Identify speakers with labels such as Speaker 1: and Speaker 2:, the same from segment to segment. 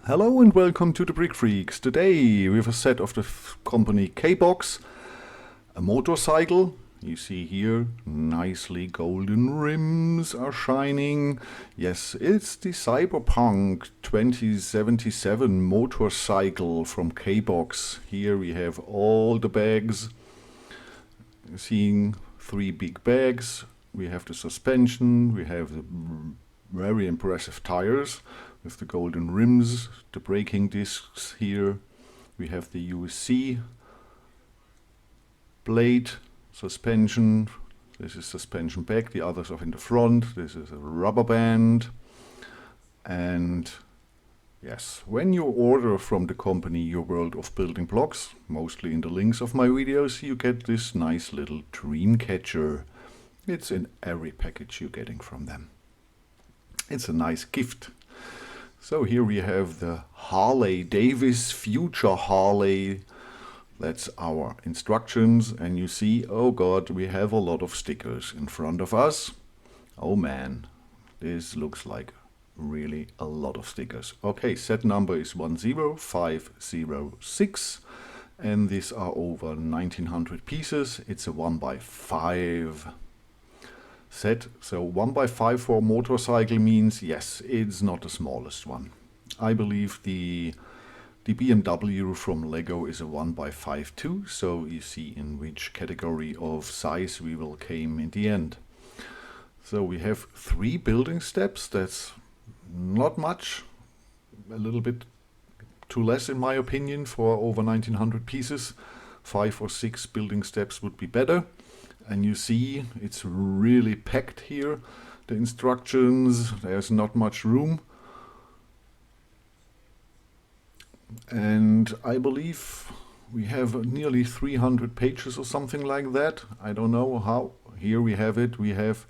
Speaker 1: Hello and welcome to the Brick Freaks. Today we have a set of the company K-Box, a motorcycle. You see here, nicely golden rims are shining. Yes, it's the Cyberpunk 2077 motorcycle from K-Box. Here we have all the bags. Seeing 3 big bags. We have the suspension, we have the very impressive tires with the golden rims, the braking discs here. We have the USC blade, suspension. This is suspension back, the others are in the front. This is a rubber band. And yes, when you order from the company Your World of Building Blocks, mostly in the links of my videos, you get this nice little dream catcher. It's in every package you're getting from them. It's a nice gift. So here we have the Harley Davis Future Harley. That's our instructions, and you see, oh god, we have a lot of stickers in front of us. Oh man, this looks like really a lot of stickers. Okay, set number is 10506, and these are over 1900 pieces. It's a 1x5 set. So 1x5 for a motorcycle means, yes, it's not the smallest one. I believe the BMW from Lego is a 1x5 too, so you see in which category of size we will came in the end. So we have 3 building steps. That's not much, a little bit too less in my opinion for over 1900 pieces. 5 or 6 building steps would be better. And you see it's really packed here. The instructions, there's not much room. And I believe we have nearly 300 pages or something like that. I don't know how. Here we have it. We have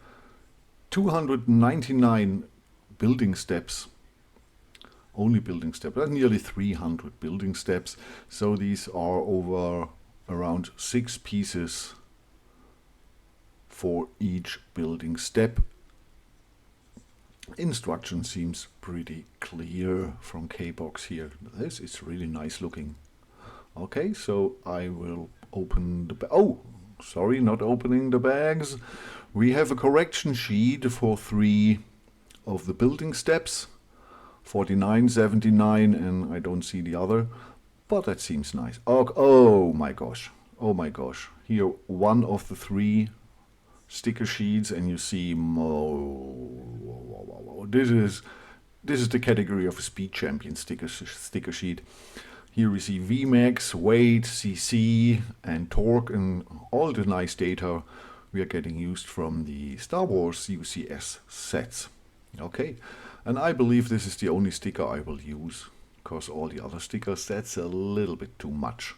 Speaker 1: 299 building steps. Only building steps. That's nearly 300 building steps. So these are over around 6 pieces for each building step. Instruction seems pretty clear from K-Box here. This is really nice looking. Okay, so I will open the sorry, not opening the bags. We have a correction sheet for 3 of the building steps, 49, 79, and I don't see the other, but that seems nice. Oh my gosh, oh my gosh. Here, one of the 3 sticker sheets, and you see this is the category of a Speed Champion sticker sheet. Here we see Vmax, weight, cc, and torque, and all the nice data we are getting used from the Star Wars UCS sets. Okay, and I believe this is the only sticker I will use, because all the other stickers, that's a little bit too much.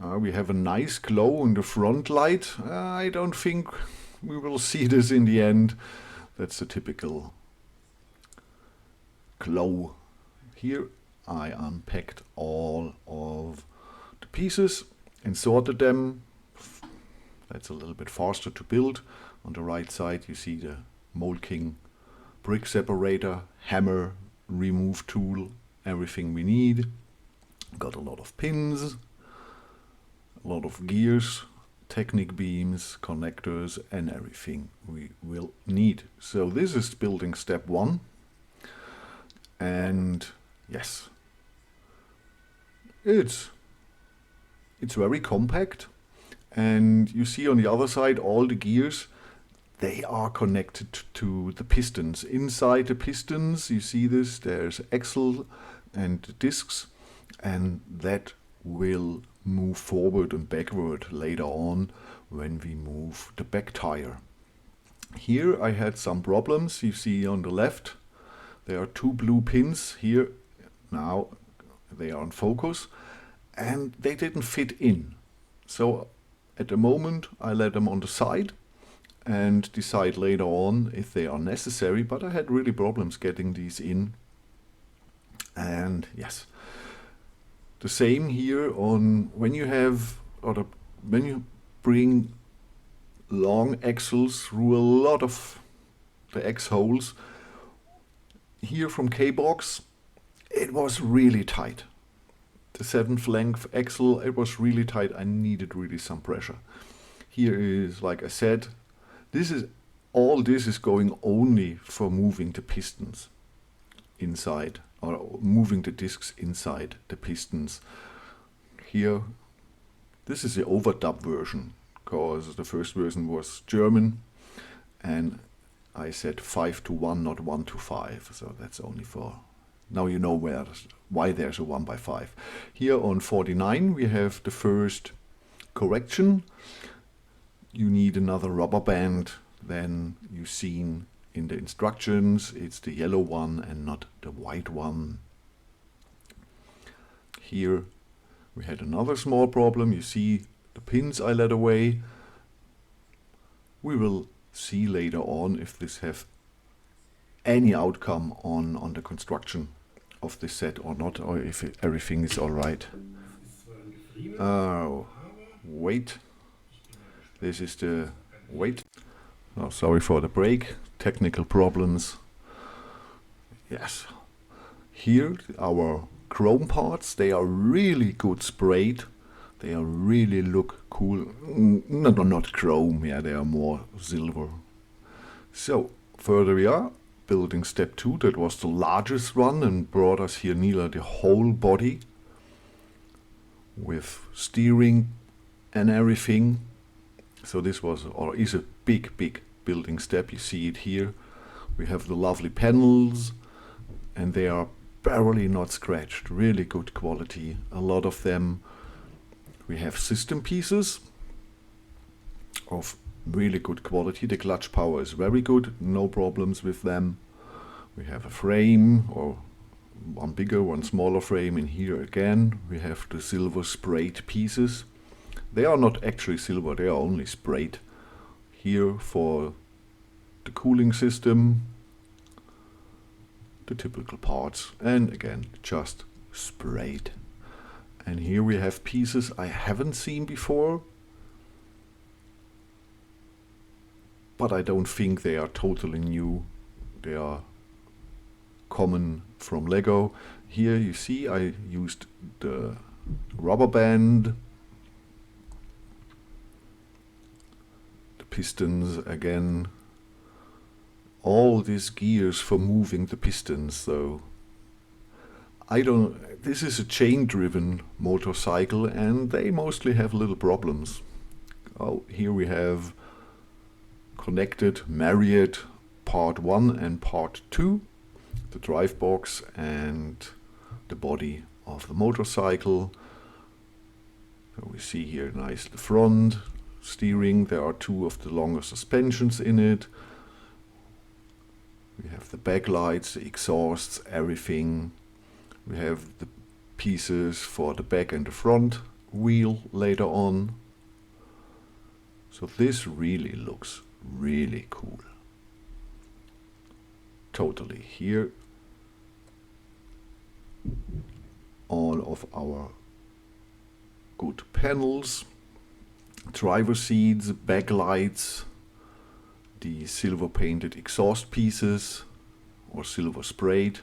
Speaker 1: We have a nice glow in the front light. I don't think we will see this in the end. That's the typical glow. Here I unpacked all of the pieces and sorted them. That's a little bit faster to build. On the right side you see the Mold King brick separator, hammer, remove tool, everything we need. Got a lot of pins, a lot of gears, Technic beams, connectors, and everything we will need. So this is building step 1. And yes, it's very compact. And you see on the other side all the gears, they are connected to the pistons. Inside the pistons, you see this, there's axle and discs, and that will move forward and backward later on when we move the back tire. Here I had some problems. You see on the left there are 2 blue pins here. Now they are in focus and they didn't fit in. So at the moment I let them on the side and decide later on if they are necessary, but I had really problems getting these in. And yes, the same here on when you bring long axles through a lot of the X holes. Here from K-Box, it was really tight. The 7th length axle, it was really tight. I needed really some pressure. Here is, like I said, all this is going only for moving the pistons inside, or moving the discs inside the pistons. Here, this is the overdub version, because the first version was German, and I said 5:1, not 1:5, so that's only for... Now you know why there's a 1/5. Here on 49 we have the first correction. You need another rubber band than you've seen in the instructions. It's the yellow one and not the white one. Here we had another small problem. You see the pins I let away. We will see later on if this have any outcome on the construction of this set or not, or if everything is alright. Oh, wait. This is the... wait. Oh, sorry for the break. Technical problems. Yes. Here, our chrome parts, they are really good sprayed. They are really look cool. No, not chrome, yeah, they are more silver. So, further we are. Building step 2, that was the largest one and brought us here nearly the whole body with steering and everything. So this was, or is, a big building step. You see it here. We have the lovely panels and they are barely not scratched. Really good quality, a lot of them. We have system pieces of really good quality. The clutch power is very good, no problems with them. We have a frame, or one bigger, one smaller frame. In here again we have the silver sprayed pieces. They are not actually silver, they are only sprayed. Here for the cooling system, the typical parts, and again just sprayed. And here we have pieces I haven't seen before, but I don't think they are totally new. They are common from Lego. Here you see I used the rubber band, the pistons again, all these gears for moving the pistons. So this is a chain driven motorcycle and they mostly have little problems. Oh, here we have connected, married part 1 and part 2, the drive box and the body of the motorcycle. So we see here nice the front steering. There are 2 of the longer suspensions in it. We have the backlights, the exhausts, everything. We have the pieces for the back and the front wheel later on. So this really looks really cool. Totally. Here all of our good panels, driver seats, backlights, the silver painted exhaust pieces or silver sprayed,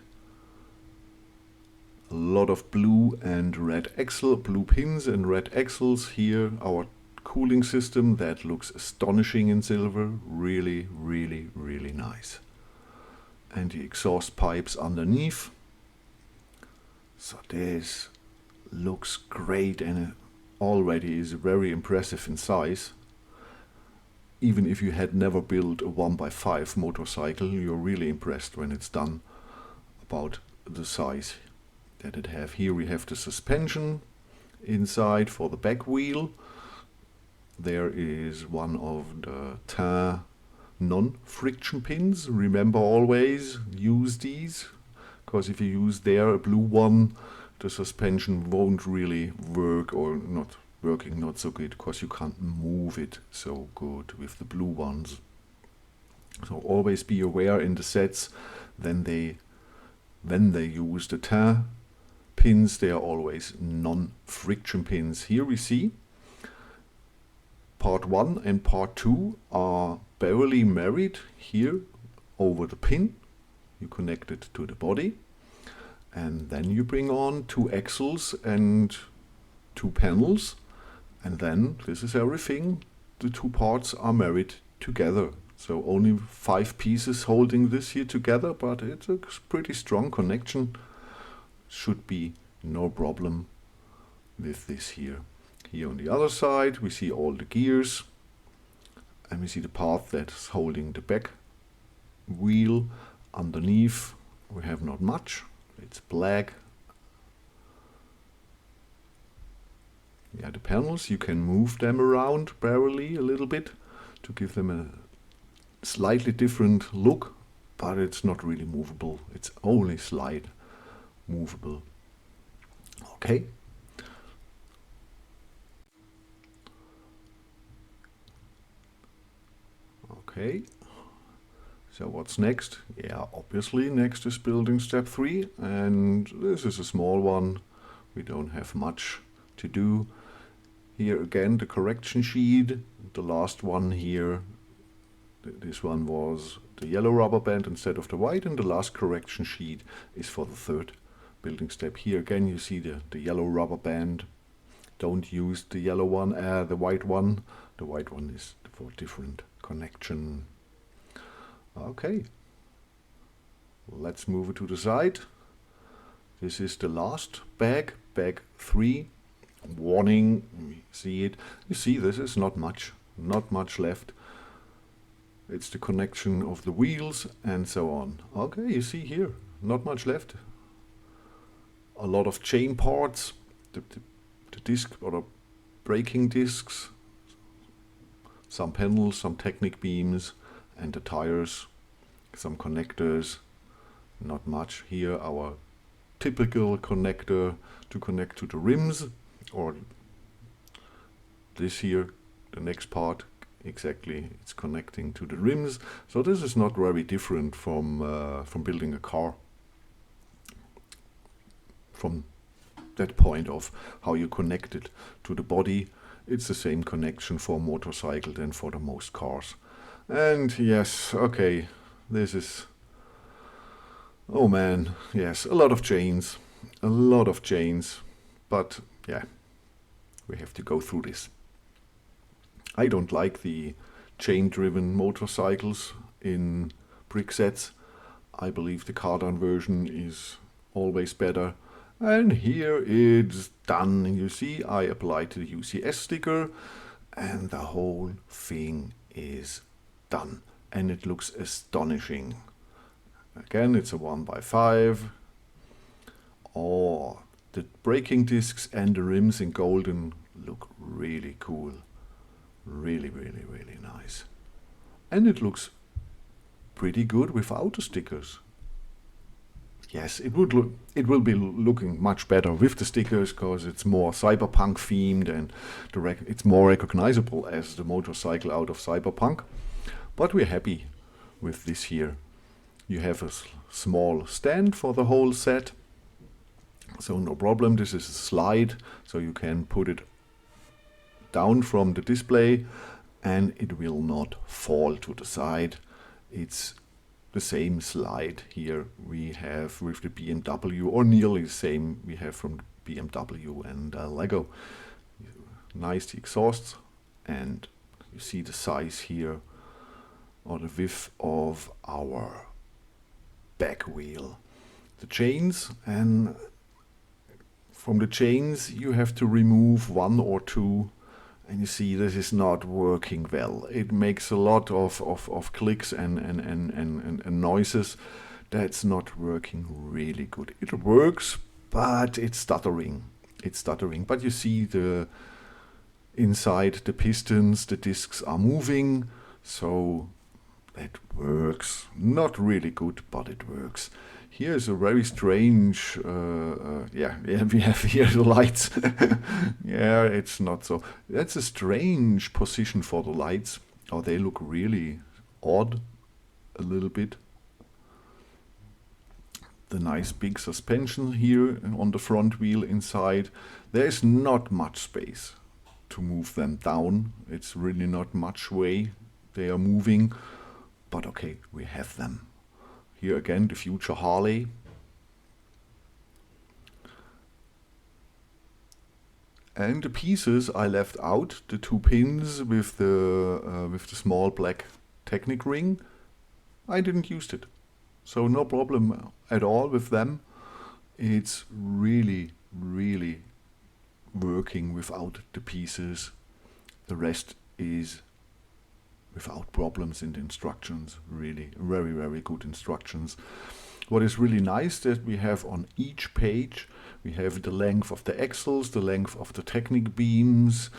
Speaker 1: a lot of blue and red axle, blue pins and red axles. Here our cooling system that looks astonishing in silver, really nice. And the exhaust pipes underneath. So this looks great and already is very impressive in size. Even if you had never built a 1x5 motorcycle, you're really impressed when it's done about the size that it have. Here we have the suspension inside for the back wheel. There is one of the Tin non-friction pins. Remember, always use these, because if you use there a blue one, the suspension won't really work, or not working not so good, because you can't move it so good with the blue ones. So always be aware in the sets when they use the Tin pins, they are always non-friction pins. Here we see part 1 and part 2 are barely married here over the pin. you connect it to the body, and then you bring on 2 axles and 2 panels, and then this is everything. The 2 parts are married together. So only 5 pieces holding this here together, but it's a pretty strong connection. Should be no problem with this here. Here on the other side we see all the gears, and we see the part that's holding the back wheel. Underneath we have not much, it's black. Yeah, the panels, you can move them around barely a little bit to give them a slightly different look, but it's not really movable, it's only slight movable. Okay. Okay, so what's next? Yeah, obviously next is building step 3, and this is a small one. We don't have much to do. Here again the correction sheet, the last one here, this one was the yellow rubber band instead of the white, and the last correction sheet is for the 3rd building step. Here again you see the yellow rubber band. Don't use the yellow one, the white one. The white one is for different connection. Okay, let's move it to the side. This is the last bag, bag 3. Warning, we see it. You see, this is not much left. It's the connection of the wheels and so on. Okay, you see here, not much left. A lot of chain parts, the disc or the braking discs, some panels, some Technic beams, and the tires, some connectors. Not much here. Our typical connector to connect to the rims, or this here, the next part, exactly, it's connecting to the rims. So this is not very different from building a car. From that point of how you connect it to the body, it's the same connection for a motorcycle than for the most cars. And yes, okay, this is, oh man, yes, a lot of chains, but yeah, we have to go through this. I don't like the chain-driven motorcycles in brick sets. I believe the cardan version is always better. And here it's done. You see, I applied the UCS sticker and the whole thing is done. And it looks astonishing. Again, it's a 1x5. Oh, the braking discs and the rims in golden look really cool. Really, really, really nice. And it looks pretty good without the stickers. Yes, it will be looking much better with the stickers because it's more Cyberpunk themed and it's more recognizable as the motorcycle out of Cyberpunk. But we're happy with this here. You have a small stand for the whole set, so no problem. This is a slide, so you can put it down from the display and it will not fall to the side. It's the same slide here we have with the BMW, or nearly the same we have from BMW and Lego. Nice the exhausts, and you see the size here, or the width of our back wheel. The chains, and from the chains you have to remove 1 or 2. And you see this is not working well. It makes a lot of clicks and noises. That's not working really good. It works, but it's stuttering. But you see the inside the pistons, the discs are moving. So that works. Not really good, but it works. Here's a very strange, yeah, we have here the lights. Yeah, it's not so. That's a strange position for the lights. Oh, they look really odd, a little bit. The nice big suspension here on the front wheel inside. There's not much space to move them down. It's really not much way they are moving. But okay, we have them. Here again, the future Harley. And the pieces I left out, the 2 pins with the small black Technic ring, I didn't use it. So no problem at all with them. It's really, really working without the pieces. The rest is without problems in the instructions. Really very, very good instructions. What is really nice that we have on each page, we have the length of the axles, the length of the Technic beams,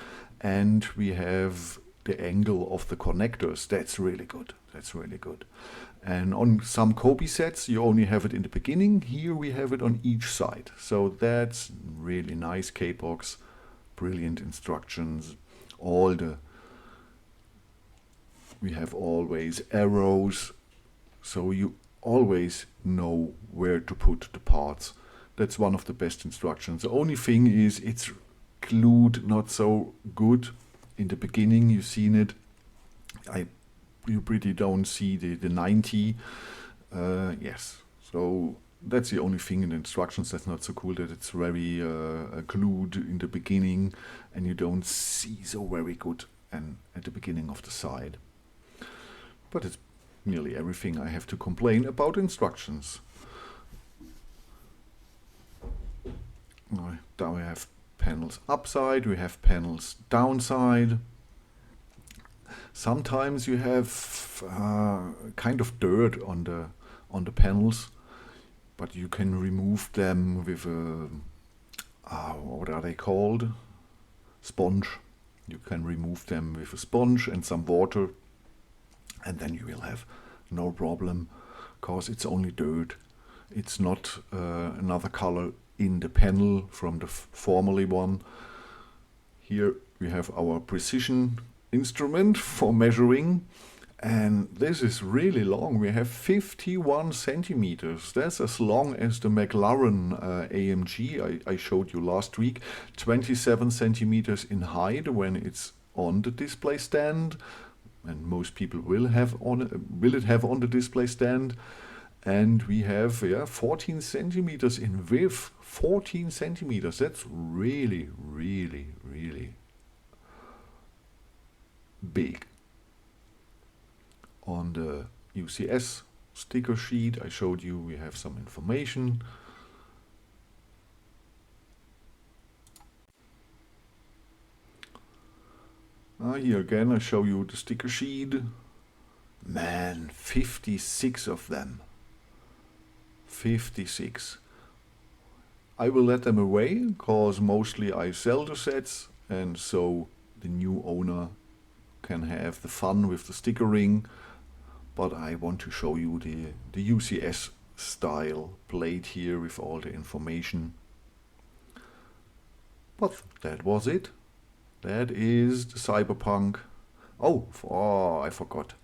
Speaker 1: and we have the angle of the connectors. That's really good. That's really good. And on some Kobe sets, you only have it in the beginning. Here we have it on each side. So that's really nice K-Box. Brilliant instructions. We have always arrows, so you always know where to put the parts. That's one of the best instructions. The only thing is it's glued not so good. In the beginning you've seen it. You pretty don't see the 90. Yes, so that's the only thing in the instructions that's not so cool, that it's very glued in the beginning and you don't see so very good and at the beginning of the side. But it's nearly everything I have to complain about instructions. Now we have panels upside, we have panels downside. Sometimes you have kind of dirt on the panels, but you can remove them with a what are they called? Sponge. You can remove them with a sponge and some water, and then you will have no problem, because it's only dirt. It's not another color in the panel from the formerly one. Here we have our precision instrument for measuring, and this is really long. We have 51 centimeters. That's as long as the McLaren AMG I showed you last week. 27 centimeters in height when it's on the display stand, and most people will it have on the display stand. And we have 14 centimeters in width. 14 centimeters. That's really, really, really big. On the UCS sticker sheet I showed you, we have some information. Here again I show you the sticker sheet. Man, 56 of them. 56. I will let them away, because mostly I sell the sets, and so the new owner can have the fun with the stickering. But I want to show you the UCS style plate here with all the information. But that was it. That is the Cyberpunk. Oh, I forgot.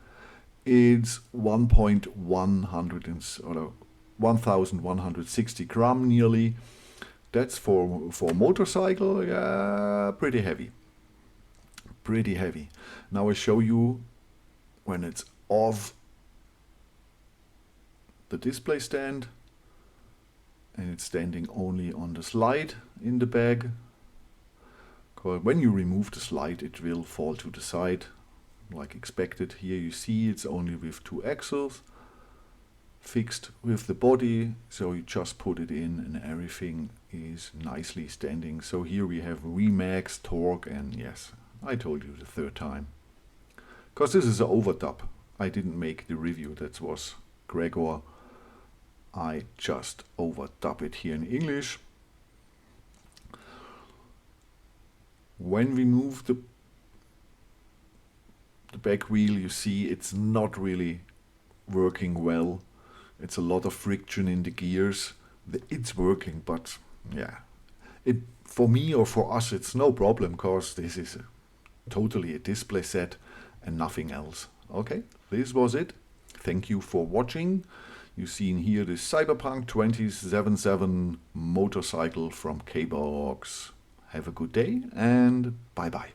Speaker 1: It's 1160 gram nearly. That's for motorcycle, yeah, pretty heavy. Pretty heavy. Now I show you when it's off the display stand and it's standing only on the slide in the bag. When you remove the slide, it will fall to the side like expected. Here you see it's only with 2 axles fixed with the body, so you just put it in and everything is nicely standing. So here we have Remax, torque, and yes, I told you the 3rd time. Because this is an overdub. I didn't make the review, that was Gregor. I just overdub it here in English. When we move the back wheel, you see it's not really working well. It's a lot of friction in the gears. It's working, but yeah, for me or for us it's no problem, because this is totally a display set and nothing else. Okay, this was it. Thank you for watching. You've seen here the Cyberpunk 2077 motorcycle from K-Box. Have a good day and bye bye.